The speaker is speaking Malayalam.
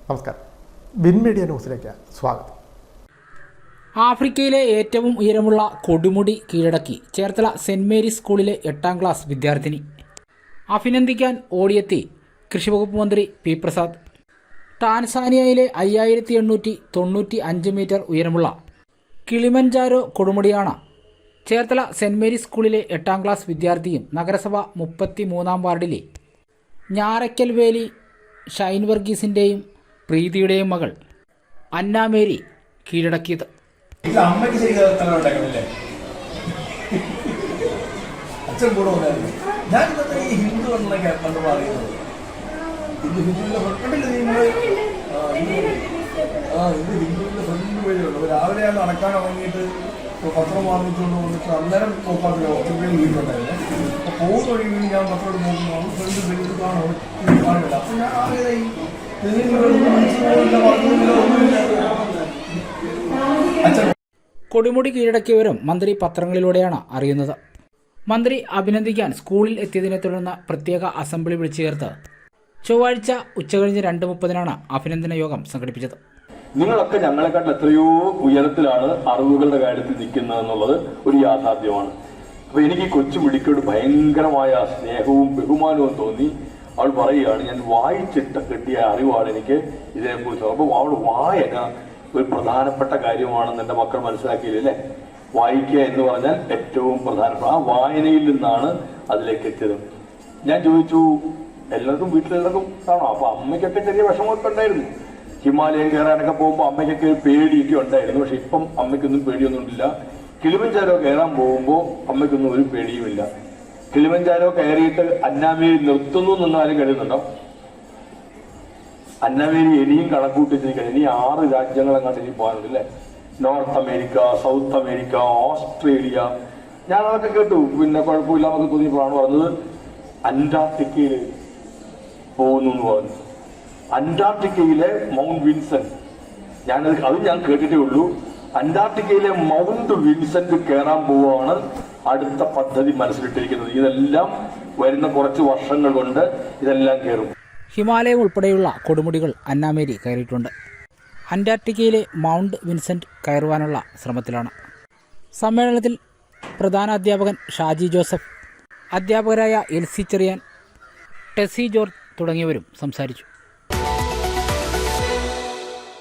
നമസ്കാരം. വിൻ മീഡിയ ന്യൂസിലേക്ക് സ്വാഗതം. ആഫ്രിക്കയിലെ ഏറ്റവും ഉയരമുള്ള കൊടുമുടി കീഴടക്കി ചേർത്തല സെന്റ് മേരീസ് സ്കൂളിലെ 8ാം ക്ലാസ് വിദ്യാർത്ഥിനി. അഭിനന്ദിക്കാൻ ഓടിയെത്തി കൃഷിവകുപ്പ് മന്ത്രി പി പ്രസാദ്. ടാൻസാനിയയിലെ 5895 മീറ്റർ ഉയരമുള്ള കിളിമഞ്ചാരോ കൊടുമുടിയാണ് ചേർത്തല സെന്റ് മേരീസ് സ്കൂളിലെ 8ാം ക്ലാസ് വിദ്യാർത്ഥിയും നഗരസഭ 33ാം വാർഡിലെ ഞാറയ്ക്കൽ വേലി ഷൈൻ വർഗീസിൻ്റെയും പ്രീതിയുടെയും മകൾ അന്ന മേരി കീഴടക്കിയത്. അമ്മയ്ക്ക് അച്ഛൻ കൂടെ ഉണ്ടായിരുന്നു. ഞാൻ ഇന്നത്തെ ഈ ഹിന്ദു എന്നൊക്കെ പണ്ട് പറയുന്നത് ഇത് ഹിന്ദുവിന്റെ ഫ്രണ്ടിൽ ഇന്ന് ഹിന്ദുവിന്റെ ഫ്രണ്ട് വഴിയുണ്ട്. രാവിലെയാണ് നടക്കാൻ ഇറങ്ങിയിട്ട് പത്രം വാങ്ങിച്ചുകൊണ്ട് വന്നിട്ട് അന്നേരം നോക്കാറില്ല. ഒറ്റപ്പേര് വീട്ടിലുണ്ടായിരുന്നു. അപ്പൊ പോകുന്ന വഴി വീട് ഞാൻ പത്രം നോക്കുന്നു. ഫ്രണ്ട് വെളിയിൽ കാണില്ല. അപ്പൊ ഞാൻ ആകെ കൊടുമുടി കീഴടക്കിയവരും മന്ത്രി പത്രങ്ങളിലൂടെയാണ് അറിയുന്നത്. മന്ത്രി അഭിനന്ദിക്കാൻ സ്കൂളിൽ എത്തിയതിനെ തുടർന്ന് പ്രത്യേക അസംബ്ലി വിളിച്ചു ചേർത്ത് ചൊവ്വാഴ്ച ഉച്ചകഴിഞ്ഞ് 2:30 അഭിനന്ദന യോഗം സംഘടിപ്പിച്ചത്. നിങ്ങളൊക്കെ ഞങ്ങളെക്കാട്ടിൽ എത്രയോ ഉയരത്തിലാണ് അറിവുകളുടെ കാര്യത്തിൽ നിൽക്കുന്നത് എന്നുള്ളത് ഒരു യാഥാർത്ഥ്യമാണ്. അപ്പൊ എനിക്ക് കൊച്ചു മിടിക്കോട് ഭയങ്കരമായ സ്നേഹവും ബഹുമാനവും തോന്നി. അവൾ പറയുകയാണ്, ഞാൻ വായിച്ചിട്ട് കിട്ടിയ അറിവാണ് എനിക്ക് ഇതിനെക്കുറിച്ച്. അപ്പോൾ അവൾ വായന ഒരു പ്രധാനപ്പെട്ട കാര്യമാണെന്ന് എൻ്റെ മക്കൾ മനസ്സിലാക്കിയില്ലേ. വായിക്കുക എന്ന് പറഞ്ഞാൽ ഏറ്റവും പ്രധാനപ്പെട്ട ആ വായനയിൽ നിന്നാണ് അതിലേക്ക് എത്തിയത്. ഞാൻ ചോദിച്ചു, എല്ലാവർക്കും വീട്ടിലെല്ലാവർക്കും കാണോ? അപ്പൊ അമ്മയ്ക്കൊക്കെ ചെറിയ വിഷമമൊക്കെ ഉണ്ടായിരുന്നു. ഹിമാലയം കയറാനൊക്കെ പോകുമ്പോൾ അമ്മയ്ക്കൊക്കെ പേടിയൊക്കെ ഉണ്ടായിരുന്നു. പക്ഷെ ഇപ്പം അമ്മയ്ക്കൊന്നും പേടിയൊന്നുമില്ല. കിളിമഞ്ചാരോ കയറാൻ പോകുമ്പോൾ അമ്മയ്ക്കൊന്നും ഒരു പേടിയുമില്ല. കിളിമഞ്ചാരോ കയറിയിട്ട് അന്നാമേരി നിർത്തുന്നു എന്നാലും കരുതുന്നുണ്ടോ? അന്നാമേരി ഇനിയും കണക്കൂട്ടിച്ചിരിക്കണം. ഇനി 6 രാജ്യങ്ങളെങ്ങാണ്ട് ഇനി പോകാനുണ്ട് അല്ലേ. North America, south America, Australia. ഞാൻ അതൊക്കെ കേട്ടു. പിന്നെ കുഴപ്പമില്ല എന്നൊക്കെ തോന്നിയപ്പോഴാണ് പറഞ്ഞത് അന്റാർട്ടിക്കയിൽ പോകുന്നു എന്ന് പറഞ്ഞു. അന്റാർട്ടിക്കയിലെ മൗണ്ട് വിൻസെന്റ്, അത് ഞാൻ കേട്ടിട്ടേ ഉള്ളൂ. അന്റാർട്ടിക്കയിലെ മൗണ്ട് വിൻസെന്റ് കയറാൻ പോവുകയാണ് അടുത്ത പദ്ധതി മനസ്സിലിട്ടിരിക്കുന്നത്. ഇതെല്ലാം വരുന്ന കുറച്ച് വർഷങ്ങൾ കൊണ്ട് ഇതെല്ലാം കയറും. ഹിമാലയം ഉൾപ്പെടെയുള്ള കൊടുമുടികൾ അന്നാമേരി കയറിയിട്ടുണ്ട്. അന്റാർട്ടിക്കയിലെ മൗണ്ട് വിൻസെന്റ് കയറുവാനുള്ള ശ്രമത്തിലാണ്. സമ്മേളനത്തിൽ പ്രധാന അധ്യാപകൻ ഷാജി ജോസഫ്, അധ്യാപകരായ എൽസി ചെറിയാൻ, ടെസി ജോർജ് തുടങ്ങിയവരും സംസാരിച്ചു.